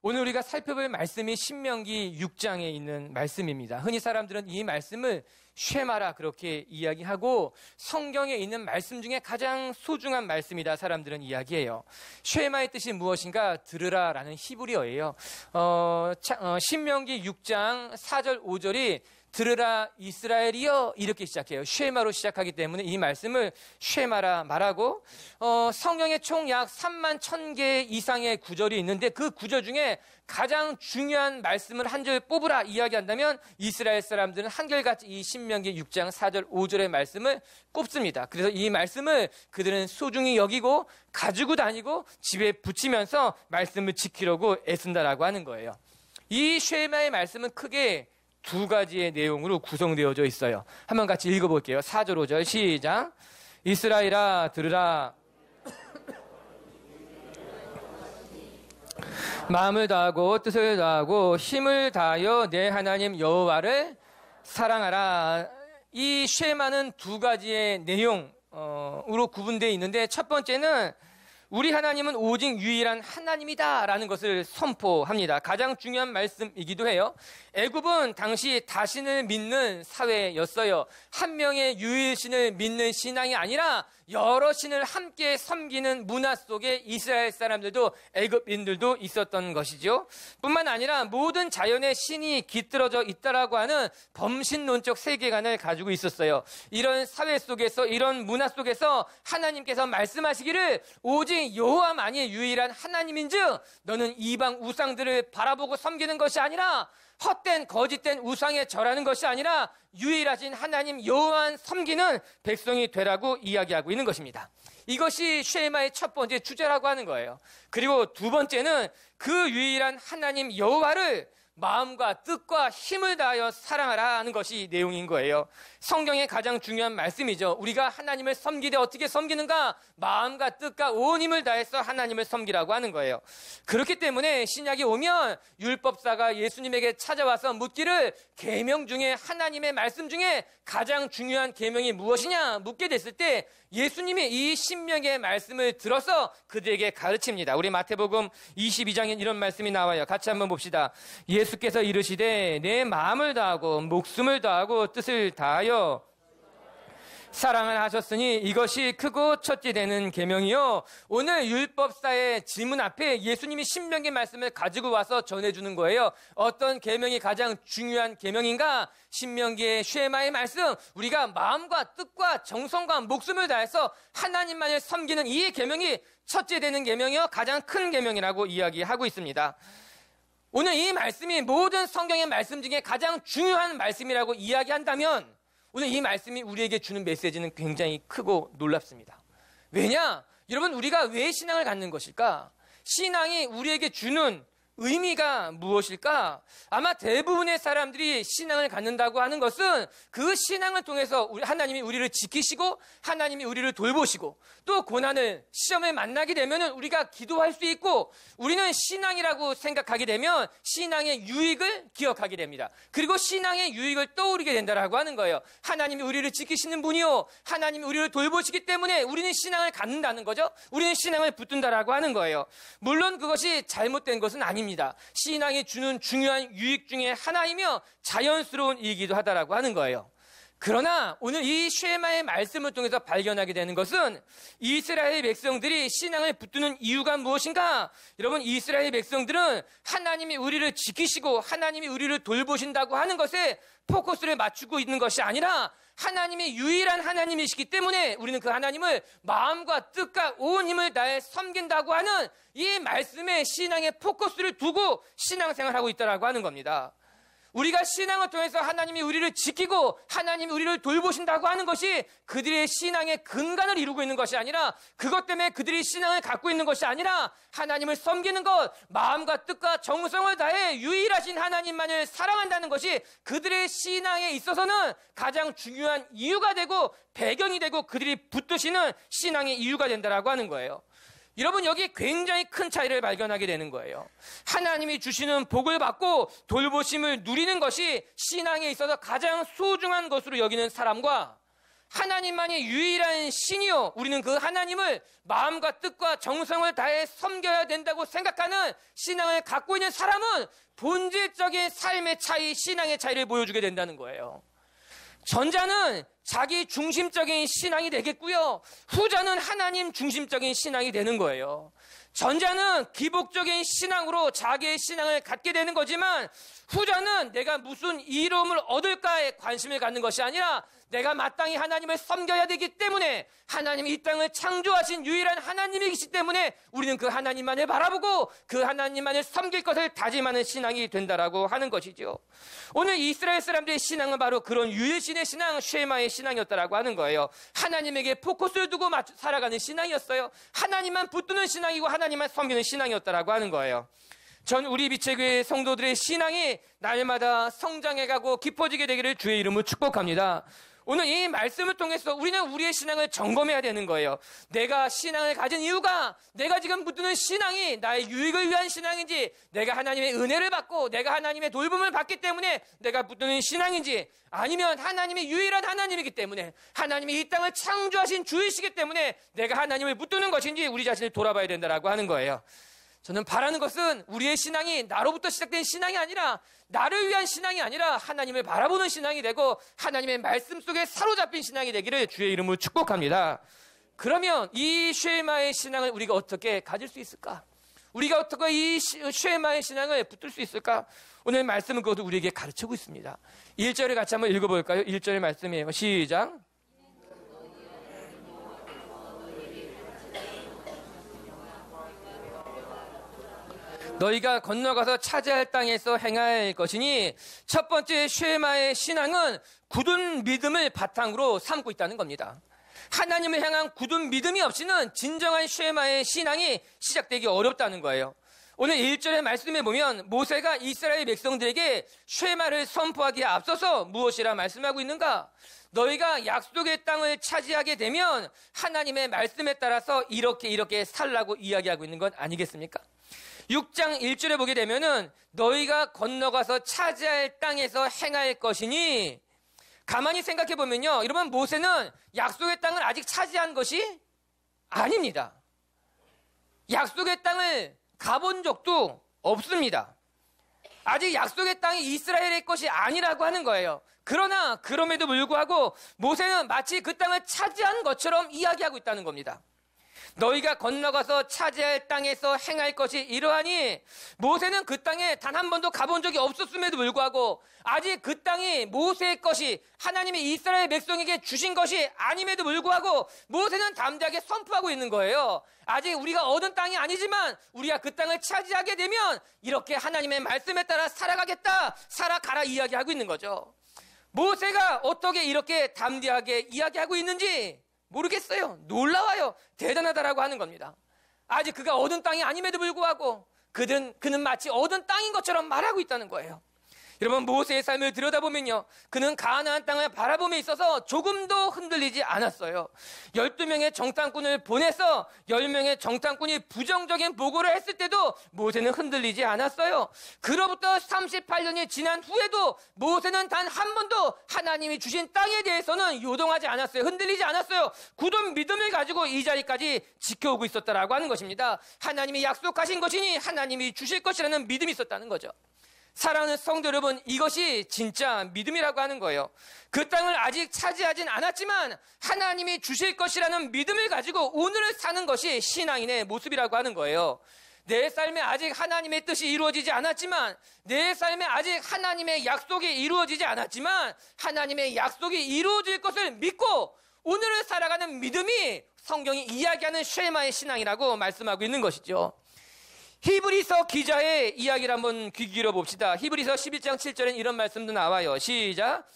오늘 우리가 살펴볼 말씀이 신명기 6장에 있는 말씀입니다. 흔히 사람들은 이 말씀을 쉐마라 그렇게 이야기하고 성경에 있는 말씀 중에 가장 소중한 말씀이다 사람들은 이야기해요. 쉐마의 뜻이 무엇인가? 들으라라는 히브리어예요. 신명기 6장 4절 5절이 들으라 이스라엘이여 이렇게 시작해요. 쉐마로 시작하기 때문에 이 말씀을 쉐마라 말하고 성경에 총 약 3만 1000개 이상의 구절이 있는데 그 구절 중에 가장 중요한 말씀을 한 절 뽑으라 이야기한다면 이스라엘 사람들은 한결같이 이 신명기 6장 4절 5절의 말씀을 꼽습니다. 그래서 이 말씀을 그들은 소중히 여기고 가지고 다니고 집에 붙이면서 말씀을 지키려고 애쓴다라고 하는 거예요. 이 쉐마의 말씀은 크게 두 가지의 내용으로 구성되어져 있어요. 한번 같이 읽어볼게요. 4절 5절 시작. 이스라엘아 들으라. 마음을 다하고 뜻을 다하고 힘을 다하여 내 하나님 여호와를 사랑하라. 이 쉐마는 두 가지의 내용으로 구분되어 있는데 첫 번째는 우리 하나님은 오직 유일한 하나님이다라는 것을 선포합니다. 가장 중요한 말씀이기도 해요. 애굽은 당시 다신을 믿는 사회였어요. 한 명의 유일신을 믿는 신앙이 아니라 여러 신을 함께 섬기는 문화 속에 이스라엘 사람들도 애굽인들도 있었던 것이죠. 뿐만 아니라 모든 자연의 신이 깃들어져 있다라고 하는 범신론적 세계관을 가지고 있었어요. 이런 사회 속에서 이런 문화 속에서 하나님께서 말씀하시기를 오직 여호와만이 유일한 하나님인즉 너는 이방 우상들을 바라보고 섬기는 것이 아니라 헛된 거짓된 우상에 절하는 것이 아니라 유일하신 하나님 여호와만 섬기는 백성이 되라고 이야기하고 있는 것입니다. 이것이 쉐마의 첫 번째 주제라고 하는 거예요. 그리고 두 번째는 그 유일한 하나님 여호와를 마음과 뜻과 힘을 다하여 사랑하라 하는 것이 내용인 거예요. 성경의 가장 중요한 말씀이죠. 우리가 하나님을 섬기되 어떻게 섬기는가? 마음과 뜻과 온 힘을 다해서 하나님을 섬기라고 하는 거예요. 그렇기 때문에 신약이 오면 율법사가 예수님에게 찾아와서 묻기를 계명 중에 하나님의 말씀 중에 가장 중요한 계명이 무엇이냐 묻게 됐을 때 예수님이 이 신명기의 말씀을 들어서 그들에게 가르칩니다. 우리 마태복음 22장에 이런 말씀이 나와요. 같이 한번 봅시다. 예수께서 이르시되 내 마음을 다하고 목숨을 다하고 뜻을 다하여 사랑을 하셨으니 이것이 크고 첫째 되는 계명이요. 오늘 율법사의 지문 앞에 예수님이 신명기 말씀을 가지고 와서 전해주는 거예요. 어떤 계명이 가장 중요한 계명인가? 신명기의 쉐마의 말씀, 우리가 마음과 뜻과 정성과 목숨을 다해서 하나님만을 섬기는 이 계명이 첫째 되는 계명이요, 가장 큰 계명이라고 이야기하고 있습니다. 오늘 이 말씀이 모든 성경의 말씀 중에 가장 중요한 말씀이라고 이야기한다면 오늘 이 말씀이 우리에게 주는 메시지는 굉장히 크고 놀랍습니다. 왜냐? 여러분, 우리가 왜 신앙을 갖는 것일까? 신앙이 우리에게 주는 의미가 무엇일까? 아마 대부분의 사람들이 신앙을 갖는다고 하는 것은 그 신앙을 통해서 하나님이 우리를 지키시고 하나님이 우리를 돌보시고 또 고난을 시험을 만나게 되면 우리가 기도할 수 있고 우리는 신앙이라고 생각하게 되면 신앙의 유익을 기억하게 됩니다. 그리고 신앙의 유익을 떠오르게 된다라고 하는 거예요. 하나님이 우리를 지키시는 분이요, 하나님이 우리를 돌보시기 때문에 우리는 신앙을 갖는다는 거죠. 우리는 신앙을 붙든다라고 하는 거예요. 물론 그것이 잘못된 것은 아닙니다. 신앙이 주는 중요한 유익 중에 하나이며 자연스러운 일이기도 하다라고 하는 거예요. 그러나 오늘 이 쉐마의 말씀을 통해서 발견하게 되는 것은 이스라엘 백성들이 신앙을 붙드는 이유가 무엇인가? 여러분, 이스라엘 백성들은 하나님이 우리를 지키시고 하나님이 우리를 돌보신다고 하는 것에 포커스를 맞추고 있는 것이 아니라 하나님이 유일한 하나님이시기 때문에 우리는 그 하나님을 마음과 뜻과 온 힘을 다해 섬긴다고 하는 이 말씀에 신앙의 포커스를 두고 신앙생활하고 있다라고 하는 겁니다. 우리가 신앙을 통해서 하나님이 우리를 지키고 하나님이 우리를 돌보신다고 하는 것이 그들의 신앙의 근간을 이루고 있는 것이 아니라, 그것 때문에 그들이 신앙을 갖고 있는 것이 아니라 하나님을 섬기는 것, 마음과 뜻과 정성을 다해 유일하신 하나님만을 사랑한다는 것이 그들의 신앙에 있어서는 가장 중요한 이유가 되고 배경이 되고 그들이 붙드시는 신앙의 이유가 된다라고 하는 거예요. 여러분, 여기 굉장히 큰 차이를 발견하게 되는 거예요. 하나님이 주시는 복을 받고 돌보심을 누리는 것이 신앙에 있어서 가장 소중한 것으로 여기는 사람과 하나님만이 유일한 신이요, 우리는 그 하나님을 마음과 뜻과 정성을 다해 섬겨야 된다고 생각하는 신앙을 갖고 있는 사람은 본질적인 삶의 차이, 신앙의 차이를 보여주게 된다는 거예요. 전자는 자기 중심적인 신앙이 되겠고요, 후자는 하나님 중심적인 신앙이 되는 거예요. 전자는 기복적인 신앙으로 자기의 신앙을 갖게 되는 거지만, 후자는 내가 무슨 이로움을 얻을까에 관심을 갖는 것이 아니라 내가 마땅히 하나님을 섬겨야 되기 때문에, 하나님이 이 땅을 창조하신 유일한 하나님이시기 때문에 우리는 그 하나님만을 바라보고 그 하나님만을 섬길 것을 다짐하는 신앙이 된다라고 하는 것이죠. 오늘 이스라엘 사람들의 신앙은 바로 그런 유일신의 신앙, 쉐마의 신앙이었다라고 하는 거예요. 하나님에게 포커스를 두고 살아가는 신앙이었어요. 하나님만 붙드는 신앙이고 하나님만 섬기는 신앙이었다라고 하는 거예요. 전 우리 빛의 교회 성도들의 신앙이 날마다 성장해가고 깊어지게 되기를 주의 이름으로 축복합니다. 오늘 이 말씀을 통해서 우리는 우리의 신앙을 점검해야 되는 거예요. 내가 신앙을 가진 이유가 내가 지금 붙드는 신앙이 나의 유익을 위한 신앙인지, 내가 하나님의 은혜를 받고 내가 하나님의 돌봄을 받기 때문에 내가 붙드는 신앙인지, 아니면 하나님이 유일한 하나님이기 때문에, 하나님이 이 땅을 창조하신 주이시기 때문에 내가 하나님을 붙드는 것인지 우리 자신을 돌아봐야 된다라고 하는 거예요. 저는 바라는 것은 우리의 신앙이 나로부터 시작된 신앙이 아니라, 나를 위한 신앙이 아니라 하나님을 바라보는 신앙이 되고 하나님의 말씀 속에 사로잡힌 신앙이 되기를 주의 이름으로 축복합니다. 그러면 이 쉐마의 신앙을 우리가 어떻게 가질 수 있을까? 우리가 어떻게 이 쉐마의 신앙을 붙들 수 있을까? 오늘 말씀은 그것도 우리에게 가르치고 있습니다. 1절을 같이 한번 읽어볼까요? 1절의 말씀이에요. 시작. 너희가 건너가서 차지할 땅에서 행할 것이니, 첫 번째 쉐마의 신앙은 굳은 믿음을 바탕으로 삼고 있다는 겁니다. 하나님을 향한 굳은 믿음이 없이는 진정한 쉐마의 신앙이 시작되기 어렵다는 거예요. 오늘 1절의 말씀에 보면 모세가 이스라엘 백성들에게 쉐마를 선포하기에 앞서서 무엇이라 말씀하고 있는가? 너희가 약속의 땅을 차지하게 되면 하나님의 말씀에 따라서 이렇게 살라고 이야기하고 있는 건 아니겠습니까? 6장 1절에 보게 되면은 너희가 건너가서 차지할 땅에서 행할 것이니, 가만히 생각해 보면요, 여러분, 모세는 약속의 땅을 아직 차지한 것이 아닙니다. 약속의 땅을 가본 적도 없습니다. 아직 약속의 땅이 이스라엘의 것이 아니라고 하는 거예요. 그러나 그럼에도 불구하고 모세는 마치 그 땅을 차지한 것처럼 이야기하고 있다는 겁니다. 너희가 건너가서 차지할 땅에서 행할 것이 이러하니, 모세는 그 땅에 단 한 번도 가본 적이 없었음에도 불구하고 아직 그 땅이 모세의 것이, 하나님이 이스라엘 백성에게 주신 것이 아님에도 불구하고 모세는 담대하게 선포하고 있는 거예요. 아직 우리가 얻은 땅이 아니지만 우리가 그 땅을 차지하게 되면 이렇게 하나님의 말씀에 따라 살아가겠다, 살아가라 이야기하고 있는 거죠. 모세가 어떻게 이렇게 담대하게 이야기하고 있는지 모르겠어요. 놀라워요. 대단하다라고 하는 겁니다. 아직 그가 얻은 땅이 아님에도 불구하고 그는 마치 얻은 땅인 것처럼 말하고 있다는 거예요. 여러분, 모세의 삶을 들여다보면요, 그는 가나안 땅을 바라봄에 있어서 조금도 흔들리지 않았어요. 12명의 정탐꾼을 보내서 10명의 정탐꾼이 부정적인 보고를 했을 때도 모세는 흔들리지 않았어요. 그로부터 38년이 지난 후에도 모세는 단 한 번도 하나님이 주신 땅에 대해서는 요동하지 않았어요. 흔들리지 않았어요. 굳은 믿음을 가지고 이 자리까지 지켜오고 있었다라고 하는 것입니다. 하나님이 약속하신 것이니 하나님이 주실 것이라는 믿음이 있었다는 거죠. 사랑하는 성도 여러분, 이것이 진짜 믿음이라고 하는 거예요. 그 땅을 아직 차지하진 않았지만 하나님이 주실 것이라는 믿음을 가지고 오늘을 사는 것이 신앙인의 모습이라고 하는 거예요. 내 삶에 아직 하나님의 뜻이 이루어지지 않았지만, 내 삶에 아직 하나님의 약속이 이루어지지 않았지만 하나님의 약속이 이루어질 것을 믿고 오늘을 살아가는 믿음이 성경이 이야기하는 쉐마의 신앙이라고 말씀하고 있는 것이죠. 히브리서 기자의 이야기를 한번 귀 기울여 봅시다. 히브리서 11장 7절엔 이런 말씀도 나와요. 시작.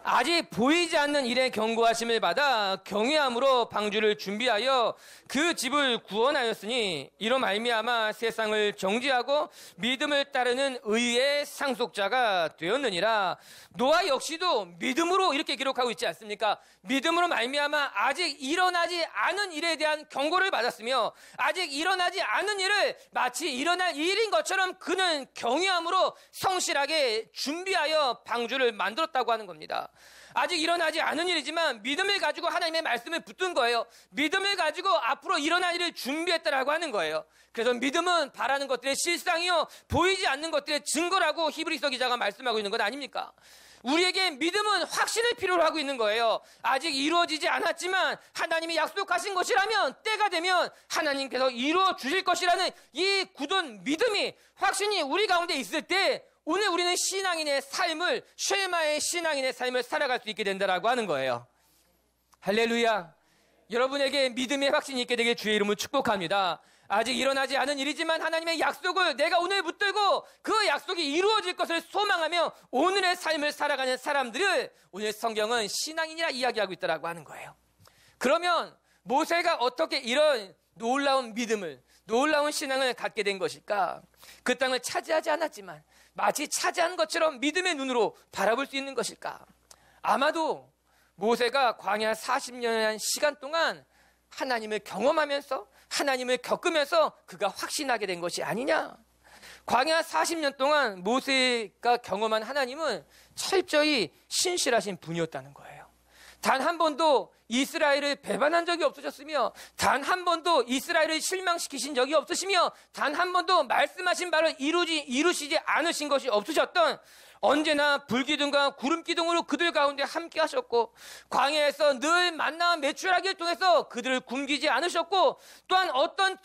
아직 보이지 않는 일의 경고하심을 받아 경외함으로 방주를 준비하여 그 집을 구원하였으니, 이로 말미암아 세상을 정죄하고 믿음을 따르는 의의 상속자가 되었느니라. 노아 역시도 믿음으로 이렇게 기록하고 있지 않습니까? 믿음으로 말미암아 아직 일어나지 않은 일에 대한 경고를 받았으며, 아직 일어나지 않은 일을 마치 일어날 일인 것처럼 그는 경외함으로 성실하게 준비하여 방주를 만들었다고 하는 겁니다. 아직 일어나지 않은 일이지만 믿음을 가지고 하나님의 말씀을 붙든 거예요. 믿음을 가지고 앞으로 일어날 일을 준비했다라고 하는 거예요. 그래서 믿음은 바라는 것들의 실상이요 보이지 않는 것들의 증거라고 히브리서 기자가 말씀하고 있는 것 아닙니까? 우리에게 믿음은 확신을 필요로 하고 있는 거예요. 아직 이루어지지 않았지만 하나님이 약속하신 것이라면 때가 되면 하나님께서 이루어 주실 것이라는 이 굳은 믿음이, 확신이 우리 가운데 있을 때 오늘 우리는 신앙인의 삶을, 쉐마의 신앙인의 삶을 살아갈 수 있게 된다라고 하는 거예요. 할렐루야. 여러분에게 믿음의 확신이 있게 되길 주의 이름으로 축복합니다. 아직 일어나지 않은 일이지만 하나님의 약속을 내가 오늘 붙들고 그 약속이 이루어질 것을 소망하며 오늘의 삶을 살아가는 사람들을 오늘 성경은 신앙인이라 이야기하고 있다고 하는 거예요. 그러면 모세가 어떻게 이런 놀라운 믿음을, 놀라운 신앙을 갖게 된 것일까? 그 땅을 차지하지 않았지만 마치 차지한 것처럼 믿음의 눈으로 바라볼 수 있는 것일까? 아마도 모세가 광야 40년의 시간 동안 하나님을 경험하면서 하나님을 겪으면서 그가 확신하게 된 것이 아니냐. 광야 40년 동안 모세가 경험한 하나님은 철저히 신실하신 분이었다는 거예요. 단 한 번도 이스라엘을 배반한 적이 없으셨으며 단 한 번도 이스라엘을 실망시키신 적이 없으시며 단 한 번도 말씀하신 바를 이루시지 않으신 것이 없으셨던, 언제나 불기둥과 구름기둥으로 그들 가운데 함께 하셨고 광야에서 늘 만나와 메추라기를 통해서 그들을 굶기지 않으셨고, 또한 어떤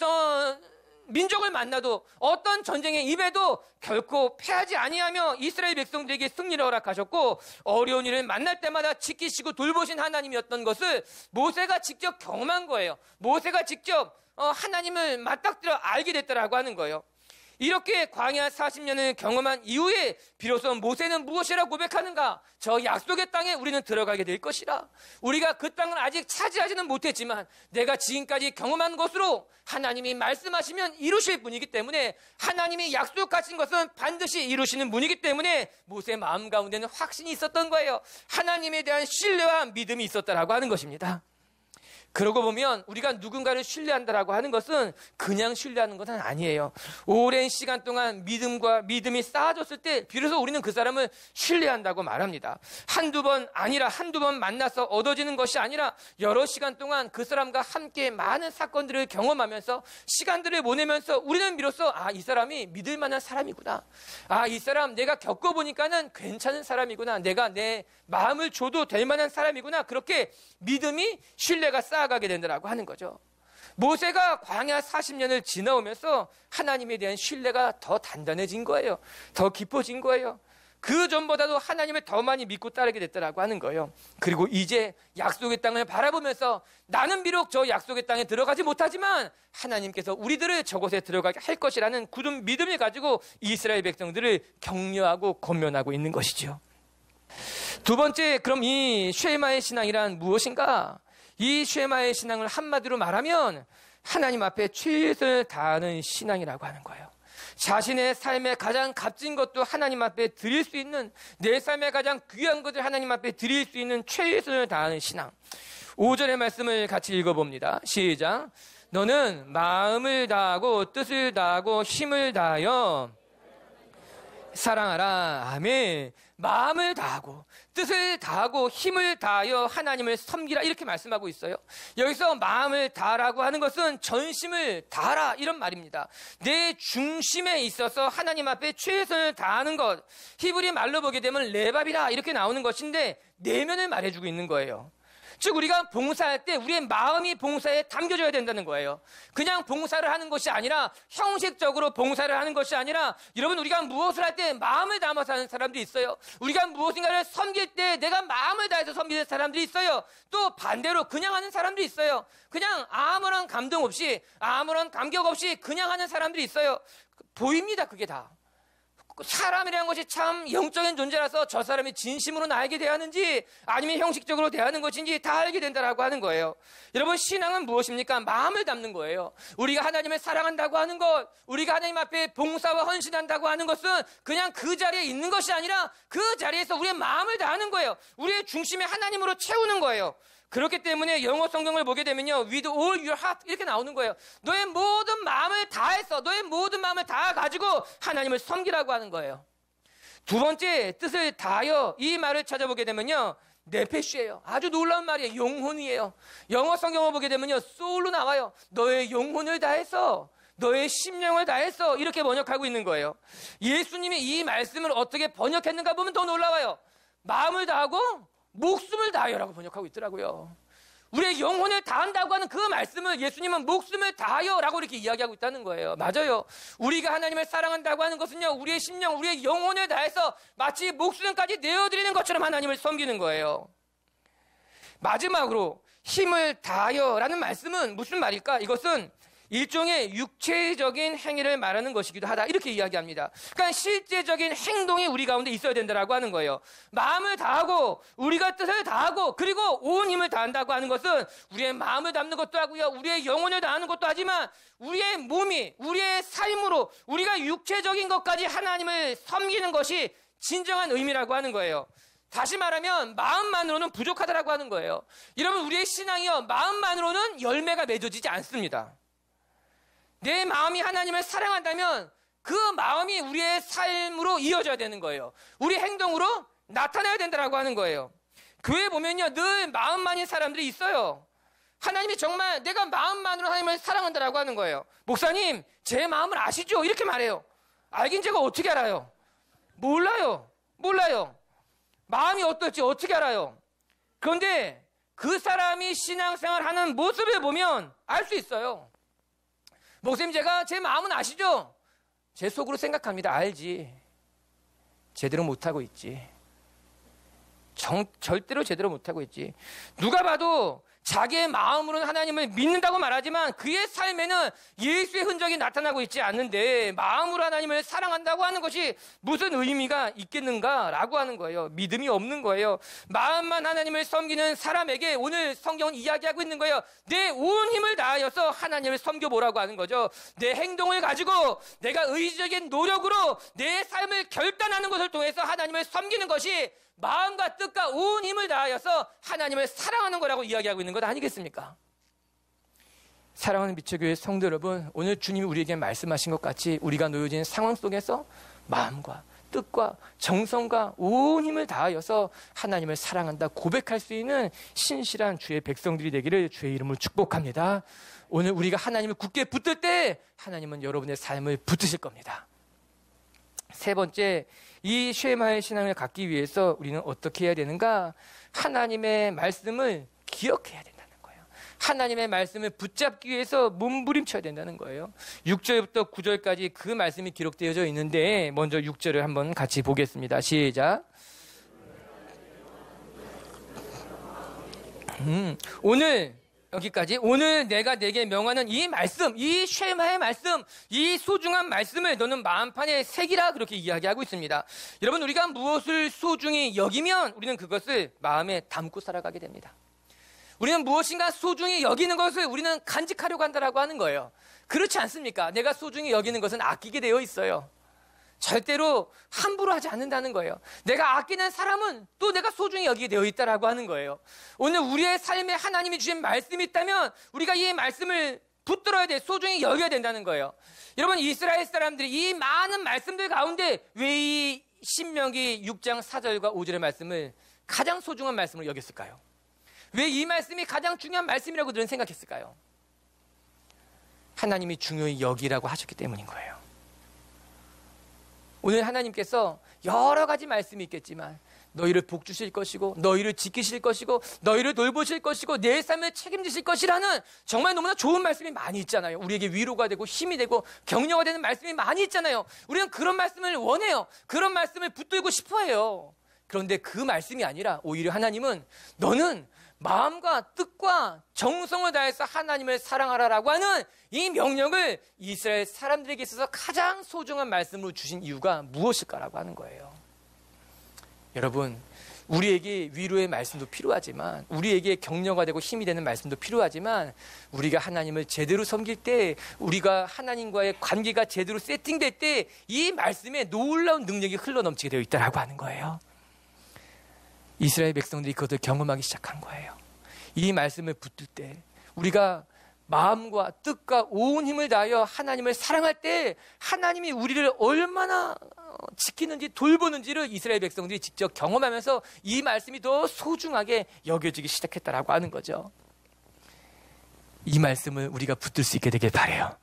민족을 만나도 어떤 전쟁의 입에도 결코 패하지 아니하며 이스라엘 백성들에게 승리를 허락하셨고 어려운 일을 만날 때마다 지키시고 돌보신 하나님이었던 것을 모세가 직접 경험한 거예요. 모세가 직접 하나님을 맞닥뜨려 알게 됐다라고 하는 거예요. 이렇게 광야 40년을 경험한 이후에 비로소 모세는 무엇이라 고백하는가? 저 약속의 땅에 우리는 들어가게 될 것이라. 우리가 그 땅을 아직 차지하지는 못했지만 내가 지금까지 경험한 것으로 하나님이 말씀하시면 이루실 분이기 때문에, 하나님이 약속하신 것은 반드시 이루시는 분이기 때문에 모세의 마음 가운데는 확신이 있었던 거예요. 하나님에 대한 신뢰와 믿음이 있었다라고 하는 것입니다. 그러고 보면 우리가 누군가를 신뢰한다라고 하는 것은 그냥 신뢰하는 것은 아니에요. 오랜 시간 동안 믿음이 쌓아졌을 때 비로소 우리는 그 사람을 신뢰한다고 말합니다. 한두 번 만나서 얻어지는 것이 아니라 여러 시간 동안 그 사람과 함께 많은 사건들을 경험하면서 시간들을 보내면서 우리는 비로소 이 사람이 믿을 만한 사람이구나. 이 사람 내가 겪어보니까는 괜찮은 사람이구나. 내가 내 마음을 줘도 될 만한 사람이구나. 그렇게 믿음이, 신뢰가 쌓아가게 된다고 하는 거죠. 모세가 광야 40년을 지나오면서 하나님에 대한 신뢰가 더 단단해진 거예요. 더 깊어진 거예요. 그 전보다도 하나님을 더 많이 믿고 따르게 됐다고 하는 거예요. 그리고 이제 약속의 땅을 바라보면서 나는 비록 저 약속의 땅에 들어가지 못하지만 하나님께서 우리들을 저곳에 들어가게 할 것이라는 굳은 믿음을 가지고 이스라엘 백성들을 격려하고 권면하고 있는 것이죠. 두 번째, 그럼 이 쉐마의 신앙이란 무엇인가? 이 쉐마의 신앙을 한마디로 말하면 하나님 앞에 최선을 다하는 신앙이라고 하는 거예요. 자신의 삶의 가장 값진 것도 하나님 앞에 드릴 수 있는, 내 삶의 가장 귀한 것을 하나님 앞에 드릴 수 있는 최선을 다하는 신앙. 5절의 말씀을 같이 읽어봅니다. 시작. 너는 마음을 다하고 뜻을 다하고 힘을 다하여 사랑하라. 아멘. 마음을 다하고 뜻을 다하고 힘을 다하여 하나님을 섬기라, 이렇게 말씀하고 있어요. 여기서 마음을 다하라고 하는 것은 전심을 다하라, 이런 말입니다. 내 중심에 있어서 하나님 앞에 최선을 다하는 것, 히브리 말로 보게 되면 레밥이라 이렇게 나오는 것인데 내면을 말해주고 있는 거예요. 즉 우리가 봉사할 때 우리의 마음이 봉사에 담겨져야 된다는 거예요. 그냥 봉사를 하는 것이 아니라, 형식적으로 봉사를 하는 것이 아니라, 여러분 우리가 무엇을 할 때 마음을 담아서 하는 사람들이 있어요. 우리가 무엇인가를 섬길 때 내가 마음을 다해서 섬기는 사람들이 있어요. 또 반대로 그냥 하는 사람들이 있어요. 그냥 아무런 감동 없이, 아무런 감격 없이 그냥 하는 사람들이 있어요. 보입니다. 그게 다. 사람이라는 것이 참 영적인 존재라서 저 사람이 진심으로 나에게 대하는지 아니면 형식적으로 대하는 것인지 다 알게 된다라고 하는 거예요. 여러분, 신앙은 무엇입니까? 마음을 담는 거예요. 우리가 하나님을 사랑한다고 하는 것, 우리가 하나님 앞에 봉사와 헌신한다고 하는 것은 그냥 그 자리에 있는 것이 아니라 그 자리에서 우리의 마음을 다하는 거예요. 우리의 중심에 하나님으로 채우는 거예요. 그렇기 때문에 영어 성경을 보게 되면요, with all your heart 이렇게 나오는 거예요. 너의 모든 마음을 다해서, 너의 모든 마음을 다 가지고 하나님을 섬기라고 하는 거예요. 두 번째 뜻을 다하여, 이 말을 찾아보게 되면요, 네페시예요. 아주 놀라운 말이에요. 영혼이에요. 영어 성경을 보게 되면요, soul로 나와요. 너의 영혼을 다해서, 너의 심령을 다해서, 이렇게 번역하고 있는 거예요. 예수님이 이 말씀을 어떻게 번역했는가 보면 더 놀라워요. 마음을 다하고 목숨을 다하여라고 번역하고 있더라고요. 우리의 영혼을 다한다고 하는 그 말씀을 예수님은 목숨을 다하여라고 이렇게 이야기하고 있다는 거예요. 맞아요. 우리가 하나님을 사랑한다고 하는 것은요, 우리의 심령, 우리의 영혼을 다해서 마치 목숨까지 내어드리는 것처럼 하나님을 섬기는 거예요. 마지막으로 힘을 다하여라는 말씀은 무슨 말일까? 이것은 일종의 육체적인 행위를 말하는 것이기도 하다, 이렇게 이야기합니다. 그러니까 실제적인 행동이 우리 가운데 있어야 된다라고 하는 거예요. 마음을 다하고 우리가 뜻을 다하고 그리고 온 힘을 다한다고 하는 것은 우리의 마음을 담는 것도 하고요, 우리의 영혼을 다하는 것도 하지만 우리의 몸이, 우리의 삶으로 우리가 육체적인 것까지 하나님을 섬기는 것이 진정한 의미라고 하는 거예요. 다시 말하면 마음만으로는 부족하다라고 하는 거예요. 여러분, 우리의 신앙이요, 마음만으로는 열매가 맺어지지 않습니다. 내 마음이 하나님을 사랑한다면 그 마음이 우리의 삶으로 이어져야 되는 거예요. 우리 행동으로 나타나야 된다라고 하는 거예요. 교회에 보면요, 늘 마음만인 사람들이 있어요. 하나님이 정말 내가 마음만으로 하나님을 사랑한다라고 하는 거예요. 목사님, 제 마음을 아시죠? 이렇게 말해요. 알긴 제가 어떻게 알아요? 몰라요. 마음이 어떨지 어떻게 알아요? 그런데 그 사람이 신앙생활하는 모습을 보면 알 수 있어요. 목사님, 제가 제 마음은 아시죠? 제 속으로 생각합니다. 알지. 제대로 못하고 있지. 절대로 제대로 못하고 있지. 누가 봐도 자기의 마음으로는 하나님을 믿는다고 말하지만 그의 삶에는 예수의 흔적이 나타나고 있지 않는데 마음으로 하나님을 사랑한다고 하는 것이 무슨 의미가 있겠는가라고 하는 거예요. 믿음이 없는 거예요. 마음만 하나님을 섬기는 사람에게 오늘 성경은 이야기하고 있는 거예요. 내 온 힘을 다하여서 하나님을 섬겨보라고 하는 거죠. 내 행동을 가지고 내가 의지적인 노력으로 내 삶을 결단하는 것을 통해서 하나님을 섬기는 것이 마음과 뜻과 온 힘을 다하여서 하나님을 사랑하는 거라고 이야기하고 있는 것 아니겠습니까? 사랑하는 미처교회 성도 여러분, 오늘 주님이 우리에게 말씀하신 것 같이 우리가 놓여진 상황 속에서 마음과 뜻과 정성과 온 힘을 다하여서 하나님을 사랑한다 고백할 수 있는 신실한 주의 백성들이 되기를 주의 이름으로 축복합니다. 오늘 우리가 하나님을 굳게 붙들 때 하나님은 여러분의 삶을 붙드실 겁니다. 세 번째, 이 쉐마의 신앙을 갖기 위해서 우리는 어떻게 해야 되는가? 하나님의 말씀을 기억해야 된다는 거예요. 하나님의 말씀을 붙잡기 위해서 몸부림쳐야 된다는 거예요. 6절부터 9절까지 그 말씀이 기록되어져 있는데 먼저 6절을 한번 같이 보겠습니다. 시작. 오늘 여기까지, 오늘 내가 내게 명하는 이 말씀, 이 쉐마의 말씀, 이 소중한 말씀을 너는 마음판에 새기라, 그렇게 이야기하고 있습니다. 여러분, 우리가 무엇을 소중히 여기면 우리는 그것을 마음에 담고 살아가게 됩니다. 우리는 무엇인가 소중히 여기는 것을 우리는 간직하려고 한다라고 하는 거예요. 그렇지 않습니까? 내가 소중히 여기는 것은 아끼게 되어 있어요. 절대로 함부로 하지 않는다는 거예요. 내가 아끼는 사람은 또 내가 소중히 여기게 되어 있다라고 하는 거예요. 오늘 우리의 삶에 하나님이 주신 말씀이 있다면 우리가 이 말씀을 붙들어야 돼, 소중히 여겨야 된다는 거예요. 여러분, 이스라엘 사람들이 이 많은 말씀들 가운데 왜 이 신명기 6장 4절과 5절의 말씀을 가장 소중한 말씀으로 여겼을까요? 왜 이 말씀이 가장 중요한 말씀이라고 그들은 생각했을까요? 하나님이 중요히 여기라고 하셨기 때문인 거예요. 오늘 하나님께서 여러 가지 말씀이 있겠지만 너희를 복주실 것이고 너희를 지키실 것이고 너희를 돌보실 것이고 내 삶을 책임지실 것이라는 정말 너무나 좋은 말씀이 많이 있잖아요. 우리에게 위로가 되고 힘이 되고 격려가 되는 말씀이 많이 있잖아요. 우리는 그런 말씀을 원해요. 그런 말씀을 붙들고 싶어해요. 그런데 그 말씀이 아니라 오히려 하나님은 너는 마음과 뜻과 정성을 다해서 하나님을 사랑하라라고 하는 이 명령을 이스라엘 사람들에게 있어서 가장 소중한 말씀으로 주신 이유가 무엇일까라고 하는 거예요. 여러분, 우리에게 위로의 말씀도 필요하지만 우리에게 격려가 되고 힘이 되는 말씀도 필요하지만 우리가 하나님을 제대로 섬길 때, 우리가 하나님과의 관계가 제대로 세팅될 때 이 말씀에 놀라운 능력이 흘러넘치게 되어 있다라고 하는 거예요. 이스라엘 백성들이 그것을 경험하기 시작한 거예요. 이 말씀을 붙들 때 우리가 마음과 뜻과 온 힘을 다하여 하나님을 사랑할 때 하나님이 우리를 얼마나 지키는지 돌보는지를 이스라엘 백성들이 직접 경험하면서 이 말씀이 더 소중하게 여겨지기 시작했다라고 하는 거죠. 이 말씀을 우리가 붙들 수 있게 되길 바라요.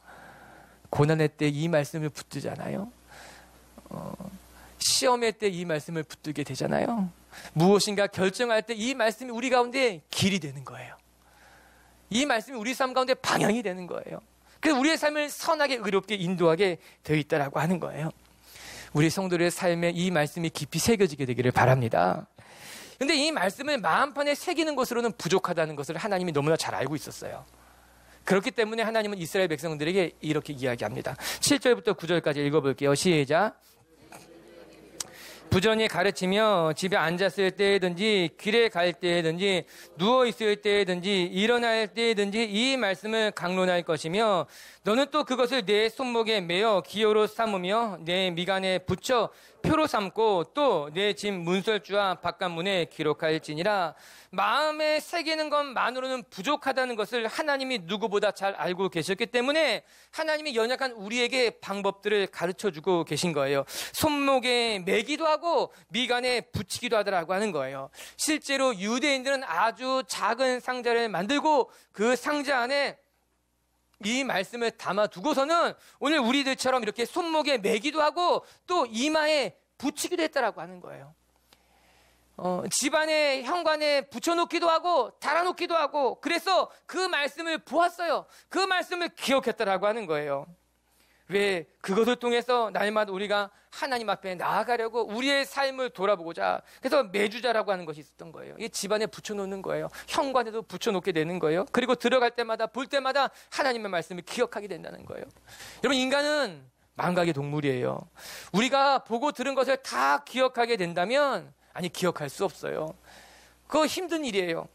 고난의 때 이 말씀을 붙들잖아요. 시험의 때 이 말씀을 붙들게 되잖아요. 무엇인가 결정할 때 이 말씀이 우리 가운데 길이 되는 거예요. 이 말씀이 우리 삶 가운데 방향이 되는 거예요. 그래서 우리의 삶을 선하게 의롭게 인도하게 되어 있다라고 하는 거예요. 우리 성도들의 삶에 이 말씀이 깊이 새겨지게 되기를 바랍니다. 그런데 이 말씀을 마음판에 새기는 것으로는 부족하다는 것을 하나님이 너무나 잘 알고 있었어요. 그렇기 때문에 하나님은 이스라엘 백성들에게 이렇게 이야기합니다. 7절부터 9절까지 읽어볼게요. 시작. 부전히 가르치며 집에 앉았을 때든지 길에 갈 때든지 누워있을 때든지 일어날 때든지 이 말씀을 강론할 것이며 너는 또 그것을 내 손목에 매어 기호로 삼으며 내 미간에 붙여 표로 삼고 또 내 집 문설주와 바깥문에 기록할지니라. 마음에 새기는 것만으로는 부족하다는 것을 하나님이 누구보다 잘 알고 계셨기 때문에 하나님이 연약한 우리에게 방법들을 가르쳐주고 계신 거예요. 손목에 매기도 하고 미간에 붙이기도 하더라고 하는 거예요. 실제로 유대인들은 아주 작은 상자를 만들고 그 상자 안에 이 말씀을 담아두고서는 오늘 우리들처럼 이렇게 손목에 매기도 하고 또 이마에 붙이기도 했다라고 하는 거예요. 집안의 현관에 붙여놓기도 하고 달아놓기도 하고 그래서 그 말씀을 보았어요. 그 말씀을 기억했다라고 하는 거예요. 왜? 그것을 통해서 날마다 우리가 하나님 앞에 나아가려고 우리의 삶을 돌아보고자 그래서 매주자라고 하는 것이 있었던 거예요. 이 집안에 붙여놓는 거예요. 현관에도 붙여놓게 되는 거예요. 그리고 들어갈 때마다 볼 때마다 하나님의 말씀을 기억하게 된다는 거예요. 여러분, 인간은 망각의 동물이에요. 우리가 보고 들은 것을 다 기억하게 된다면 기억할 수 없어요. 그거 힘든 일이에요.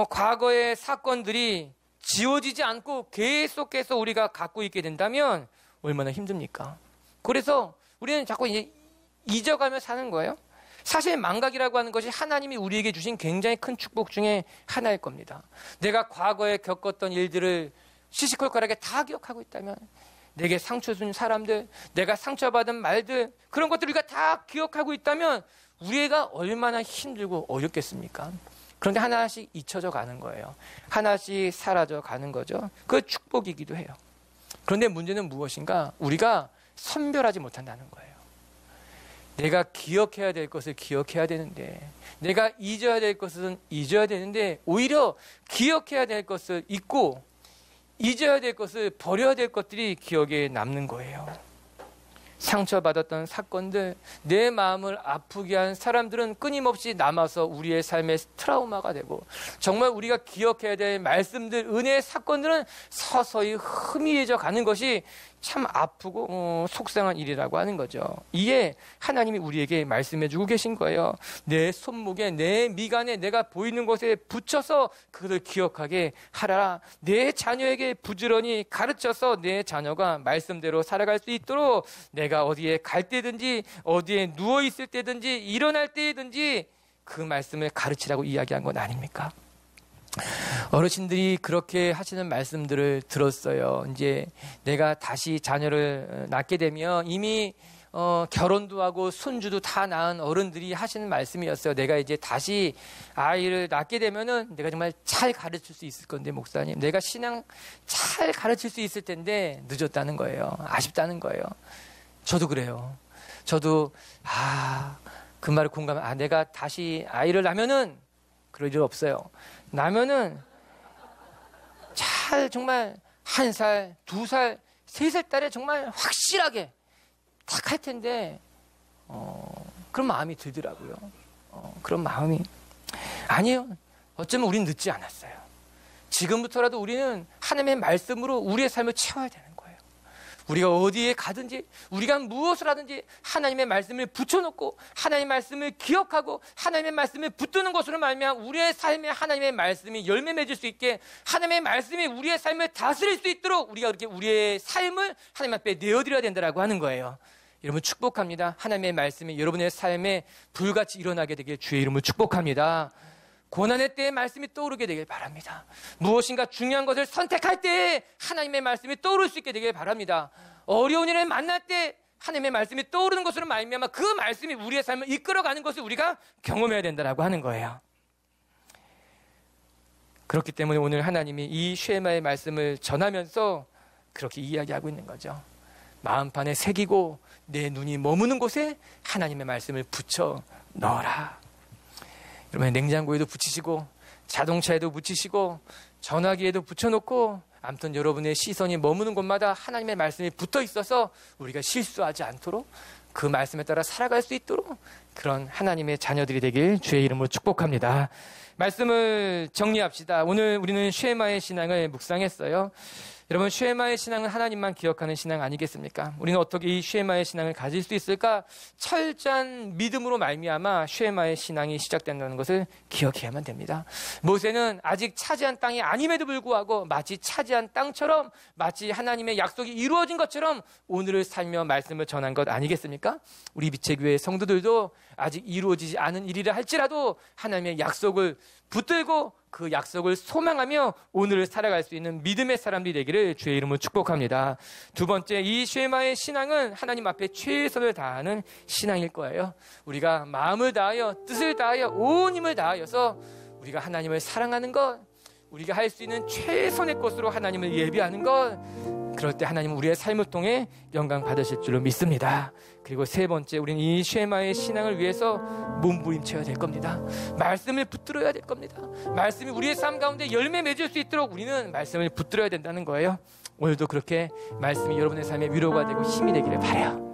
과거의 사건들이 지워지지 않고 계속해서 우리가 갖고 있게 된다면 얼마나 힘듭니까? 그래서 우리는 자꾸 잊어가며 사는 거예요. 사실 망각이라고 하는 것이 하나님이 우리에게 주신 굉장히 큰 축복 중에 하나일 겁니다. 내가 과거에 겪었던 일들을 시시콜콜하게 다 기억하고 있다면 내게 상처 준 사람들, 내가 상처받은 말들 그런 것들을 우리가 다 기억하고 있다면 우리가 얼마나 힘들고 어렵겠습니까? 그런데 하나씩 잊혀져 가는 거예요. 하나씩 사라져 가는 거죠. 그 축복이기도 해요. 그런데 문제는 무엇인가? 우리가 선별하지 못한다는 거예요. 내가 기억해야 될 것을 기억해야 되는데 내가 잊어야 될 것은 잊어야 되는데 오히려 기억해야 될 것을 잊고 잊어야 될 것을 버려야 될 것들이 기억에 남는 거예요. 상처받았던 사건들, 내 마음을 아프게 한 사람들은 끊임없이 남아서 우리의 삶의 트라우마가 되고 정말 우리가 기억해야 될 말씀들, 은혜의 사건들은 서서히 희미해져 가는 것이 참 아프고 속상한 일이라고 하는 거죠. 이에 하나님이 우리에게 말씀해주고 계신 거예요. 내 손목에, 내 미간에 내가 보이는 곳에 붙여서 그것을 기억하게 하라. 내 자녀에게 부지런히 가르쳐서 내 자녀가 말씀대로 살아갈 수 있도록 내가 어디에 갈 때든지 어디에 누워있을 때든지 일어날 때든지 그 말씀을 가르치라고 이야기한 건 아닙니까? 어르신들이 그렇게 하시는 말씀들을 들었어요. 이제 내가 다시 자녀를 낳게 되면 이미 결혼도 하고 손주도 다 낳은 어른들이 하시는 말씀이었어요. 내가 이제 다시 아이를 낳게 되면은 내가 정말 잘 가르칠 수 있을 건데 목사님, 내가 신앙 잘 가르칠 수 있을 텐데 늦었다는 거예요. 아쉽다는 거예요. 저도 그래요. 저도 그 말을 내가 다시 아이를 낳으면은 그럴 일 없어요. 나면은 잘 정말 1살, 2살, 3살 딸에 정말 확실하게 딱 할 텐데 그런 마음이 들더라고요. 그런 마음이 아니에요. 어쩌면 우린 늦지 않았어요. 지금부터라도 우리는 하나님의 말씀으로 우리의 삶을 채워야 되는 거예요. 우리가 어디에 가든지 우리가 무엇을 하든지 하나님의 말씀을 붙여놓고 하나님의 말씀을 기억하고 하나님의 말씀을 붙드는 것으로 말미암아 우리의 삶에 하나님의 말씀이 열매 맺을 수 있게 하나님의 말씀이 우리의 삶을 다스릴 수 있도록 우리가 그렇게 우리의 삶을 하나님 앞에 내어드려야 된다라고 하는 거예요. 여러분 축복합니다. 하나님의 말씀이 여러분의 삶에 불같이 일어나게 되길 주의 이름으로 축복합니다. 고난의 때에 말씀이 떠오르게 되길 바랍니다. 무엇인가 중요한 것을 선택할 때 하나님의 말씀이 떠오를 수 있게 되길 바랍니다. 어려운 일을 만날 때 하나님의 말씀이 떠오르는 것으로 말미암아 그 말씀이 우리의 삶을 이끌어가는 것을 우리가 경험해야 된다라고 하는 거예요. 그렇기 때문에 오늘 하나님이 이 쉐마의 말씀을 전하면서 그렇게 이야기하고 있는 거죠. 마음판에 새기고 내 눈이 머무는 곳에 하나님의 말씀을 붙여 넣어라. 여러분, 냉장고에도 붙이시고 자동차에도 붙이시고 전화기에도 붙여놓고, 아무튼 여러분의 시선이 머무는 곳마다 하나님의 말씀이 붙어 있어서 우리가 실수하지 않도록 그 말씀에 따라 살아갈 수 있도록 그런 하나님의 자녀들이 되길 주의 이름으로 축복합니다. 말씀을 정리합시다. 오늘 우리는 쉐마의 신앙을 묵상했어요. 여러분, 쉐마의 신앙은 하나님만 기억하는 신앙 아니겠습니까? 우리는 어떻게 이 쉐마의 신앙을 가질 수 있을까? 철저한 믿음으로 말미암아 쉐마의 신앙이 시작된다는 것을 기억해야만 됩니다. 모세는 아직 차지한 땅이 아님에도 불구하고 마치 차지한 땅처럼, 마치 하나님의 약속이 이루어진 것처럼 오늘을 살며 말씀을 전한 것 아니겠습니까? 우리 빛의교회 성도들도 아직 이루어지지 않은 일이라 할지라도 하나님의 약속을 붙들고 그 약속을 소망하며 오늘을 살아갈 수 있는 믿음의 사람들이 되기를 주의 이름으로 축복합니다. 두 번째, 이 쉐마의 신앙은 하나님 앞에 최선을 다하는 신앙일 거예요. 우리가 마음을 다하여 뜻을 다하여 온 힘을 다하여서 우리가 하나님을 사랑하는 것, 우리가 할 수 있는 최선의 것으로 하나님을 예비하는 것, 그럴 때 하나님은 우리의 삶을 통해 영광 받으실 줄로 믿습니다. 그리고 세 번째, 우리는 이 쉐마의 신앙을 위해서 몸부림쳐야 될 겁니다. 말씀을 붙들어야 될 겁니다. 말씀이 우리의 삶 가운데 열매 맺을 수 있도록 우리는 말씀을 붙들어야 된다는 거예요. 오늘도 그렇게 말씀이 여러분의 삶에 위로가 되고 힘이 되기를 바라요.